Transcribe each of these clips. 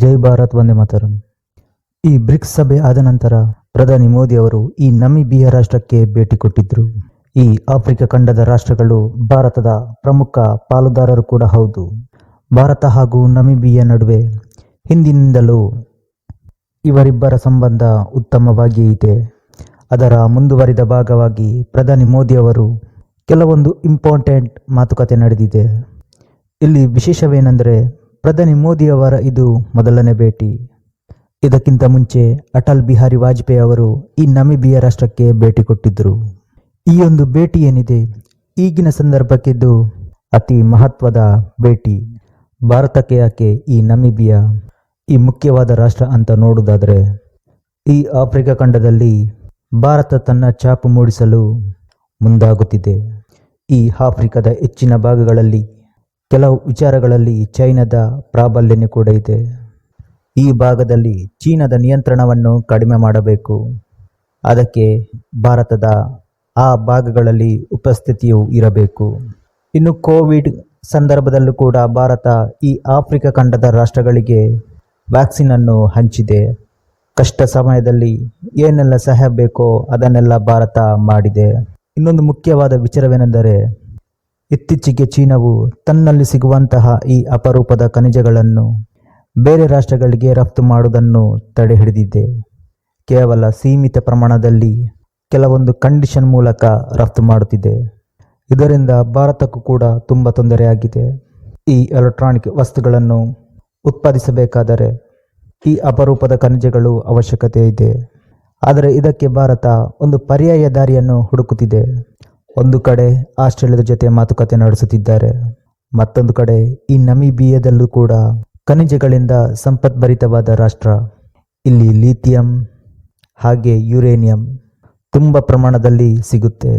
ಜೈ ಭಾರತ್ ವಂದೇ ಮಾತರಂ. ಈ ಬ್ರಿಕ್ಸ್ ಸಭೆ ಆದ ನಂತರ ಪ್ರಧಾನಿ ಮೋದಿ ಅವರು ಈ ನಮಿಬಿಯಾ ರಾಷ್ಟ್ರಕ್ಕೆ ಭೇಟಿ ಕೊಟ್ಟಿದ್ರು. ಈ ಆಫ್ರಿಕಾ ಖಂಡದ ರಾಷ್ಟ್ರಗಳು ಭಾರತದ ಪ್ರಮುಖ ಪಾಲುದಾರರು ಕೂಡ ಹೌದು. ಭಾರತ ಹಾಗೂ ನಮಿಬಿಯಾ ನಡುವೆ ಹಿಂದಿನಿಂದಲೂ ಇವರಿಬ್ಬರ ಸಂಬಂಧ ಉತ್ತಮವಾಗಿಯೇ ಇದೆ. ಅದರ ಮುಂದುವರಿದ ಭಾಗವಾಗಿ ಪ್ರಧಾನಿ ಮೋದಿ ಅವರು ಕೆಲವೊಂದು ಇಂಪಾರ್ಟೆಂಟ್ ಮಾತುಕತೆ ನಡೆದಿದೆ. ಇಲ್ಲಿ ವಿಶೇಷವೇನೆಂದರೆ ಪ್ರಧಾನಿ ಮೋದಿ ಅವರ ಇದು ಮೊದಲನೇ ಭೇಟಿ. ಇದಕ್ಕಿಂತ ಮುಂಚೆ ಅಟಲ್ ಬಿಹಾರಿ ವಾಜಪೇಯಿ ಅವರು ಈ ನಮಿಬಿಯಾ ರಾಷ್ಟ್ರಕ್ಕೆ ಭೇಟಿ ಕೊಟ್ಟಿದ್ದರು. ಈ ಒಂದು ಭೇಟಿ ಏನಿದೆ ಈಗಿನ ಸಂದರ್ಭಕ್ಕಿದ್ದು ಅತಿ ಮಹತ್ವದ ಭೇಟಿ. ಭಾರತಕ್ಕೆ ಯಾಕೆ ಈ ನಮಿಬಿಯಾ ಈ ಮುಖ್ಯವಾದ ರಾಷ್ಟ್ರ ಅಂತ ನೋಡುವುದಾದರೆ, ಈ ಆಫ್ರಿಕಾ ಖಂಡದಲ್ಲಿ ಭಾರತ ತನ್ನ ಛಾಪು ಮೂಡಿಸಲು ಮುಂದಾಗುತ್ತಿದೆ. ಈ ಆಫ್ರಿಕಾದ ಹೆಚ್ಚಿನ ಭಾಗಗಳಲ್ಲಿ ಕೆಲವು ವಿಚಾರಗಳಲ್ಲಿ ಚೈನಾದ ಪ್ರಾಬಲ್ಯನೇ ಕೂಡ ಇದೆ. ಈ ಭಾಗದಲ್ಲಿ ಚೀನಾದ ನಿಯಂತ್ರಣವನ್ನು ಕಡಿಮೆ ಮಾಡಬೇಕು. ಅದಕ್ಕೆ ಭಾರತದ ಆ ಭಾಗಗಳಲ್ಲಿ ಉಪಸ್ಥಿತಿಯು ಇರಬೇಕು. ಇನ್ನು ಕೋವಿಡ್ ಸಂದರ್ಭದಲ್ಲೂ ಕೂಡ ಭಾರತ ಈ ಆಫ್ರಿಕಾ ಖಂಡದ ರಾಷ್ಟ್ರಗಳಿಗೆ ವ್ಯಾಕ್ಸಿನನ್ನು ಹಂಚಿದೆ. ಕಷ್ಟ ಸಮಯದಲ್ಲಿ ಏನೆಲ್ಲ ಸಹಾಯ ಬೇಕೋ ಅದನ್ನೆಲ್ಲ ಭಾರತ ಮಾಡಿದೆ. ಇನ್ನೊಂದು ಮುಖ್ಯವಾದ ವಿಚಾರವೇನೆಂದರೆ, ಇತ್ತೀಚೆಗೆ ಚೀನಾವು ತನ್ನಲ್ಲಿ ಸಿಗುವಂತಹ ಈ ಅಪರೂಪದ ಖನಿಜಗಳನ್ನು ಬೇರೆ ರಾಷ್ಟ್ರಗಳಿಗೆ ರಫ್ತು ಮಾಡುವುದನ್ನು ತಡೆ ಹಿಡಿದಿದೆ. ಕೇವಲ ಸೀಮಿತ ಪ್ರಮಾಣದಲ್ಲಿ ಕೆಲವೊಂದು ಕಂಡೀಷನ್ ಮೂಲಕ ರಫ್ತು ಮಾಡುತ್ತಿದೆ. ಇದರಿಂದ ಭಾರತಕ್ಕೂ ಕೂಡ ತುಂಬ ತೊಂದರೆಯಾಗಿದೆ. ಈ ಎಲೆಕ್ಟ್ರಾನಿಕ್ ವಸ್ತುಗಳನ್ನು ಉತ್ಪಾದಿಸಬೇಕಾದರೆ ಈ ಅಪರೂಪದ ಖನಿಜಗಳು ಅವಶ್ಯಕತೆ ಇದೆ. ಆದರೆ ಇದಕ್ಕೆ ಭಾರತ ಒಂದು ಪರ್ಯಾಯ ದಾರಿಯನ್ನು ಹುಡುಕುತ್ತಿದೆ. ಒಂದು ಕಡೆ ಆಸ್ಟ್ರೇಲಿಯಾದ ಜೊತೆ ಮಾತುಕತೆ ನಡೆಸುತ್ತಿದ್ದಾರೆ, ಮತ್ತೊಂದು ಕಡೆ ಈ ನಮಿಬಿಯಾದಲ್ಲೂ ಕೂಡ ಖನಿಜಗಳಿಂದ ಸಂಪದ್ಭರಿತವಾದ ರಾಷ್ಟ್ರ. ಇಲ್ಲಿ ಲಿಥಿಯಂ ಹಾಗೆ ಯುರೇನಿಯಂ ತುಂಬ ಪ್ರಮಾಣದಲ್ಲಿ ಸಿಗುತ್ತೆ.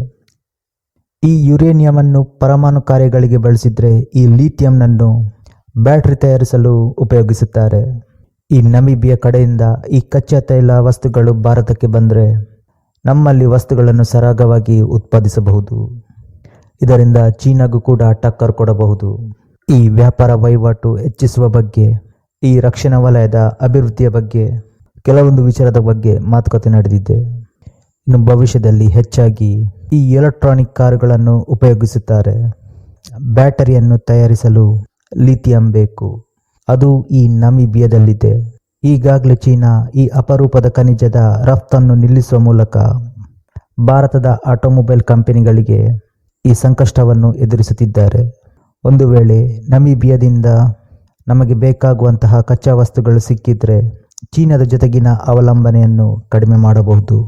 ಈ ಯುರೇನಿಯಮನ್ನು ಪರಮಾಣು ಕಾರ್ಯಗಳಿಗೆ ಬಳಸಿದರೆ ಈ ಲಿಥಿಯಂನನ್ನು ಬ್ಯಾಟರಿ ತಯಾರಿಸಲು ಉಪಯೋಗಿಸುತ್ತಾರೆ. ಈ ನಮಿಬಿಯಾ ಕಡೆಯಿಂದ ಈ ಕಚ್ಚಾ ತೈಲ ವಸ್ತುಗಳು ಭಾರತಕ್ಕೆ ಬಂದರೆ ನಮ್ಮಲ್ಲಿ ವಸ್ತುಗಳನ್ನು ಸರಾಗವಾಗಿ ಉತ್ಪಾದಿಸಬಹುದು. ಇದರಿಂದ ಚೀನಾಗೂ ಕೂಡ ಟಕ್ಕರ್ ಕೊಡಬಹುದು. ಈ ವ್ಯಾಪಾರ ವಹಿವಾಟು ಹೆಚ್ಚಿಸುವ ಬಗ್ಗೆ, ಈ ರಕ್ಷಣಾ ವಲಯದ ಅಭಿವೃದ್ಧಿಯ ಬಗ್ಗೆ, ಕೆಲವೊಂದು ವಿಚಾರದ ಬಗ್ಗೆ ಮಾತುಕತೆ ನಡೆದಿದೆ. ಇನ್ನು ಭವಿಷ್ಯದಲ್ಲಿ ಹೆಚ್ಚಾಗಿ ಈ ಎಲೆಕ್ಟ್ರಾನಿಕ್ ಕಾರುಗಳನ್ನು ಉಪಯೋಗಿಸುತ್ತಾರೆ. ಬ್ಯಾಟರಿಯನ್ನು ತಯಾರಿಸಲು ಲಿಥಿಯಂ ಬೇಕು. ಅದು ಈ ನಮಿಬಿಯಾದಲ್ಲಿದೆ. ಈಗಾಗಲೇ ಚೀನಾ ಈ ಅಪರೂಪದ ಖನಿಜದ ರಫ್ತನ್ನು ನಿಲ್ಲಿಸುವ ಮೂಲಕ ಭಾರತದ ಆಟೋಮೊಬೈಲ್ ಕಂಪನಿಗಳಿಗೆ ಈ ಸಂಕಷ್ಟವನ್ನು ಎದುರಿಸುತ್ತಿದ್ದಾರೆ. ಒಂದು ವೇಳೆ ನಮಿಬಿಯಾದಿಂದ ನಮಗೆ ಬೇಕಾಗುವಂತಹ ಕಚ್ಚಾ ವಸ್ತುಗಳು ಸಿಕ್ಕಿದ್ರೆ ಚೀನಾದ ಜೊತೆಗಿನ ಅವಲಂಬನೆಯನ್ನು ಕಡಿಮೆ ಮಾಡಬಹುದು.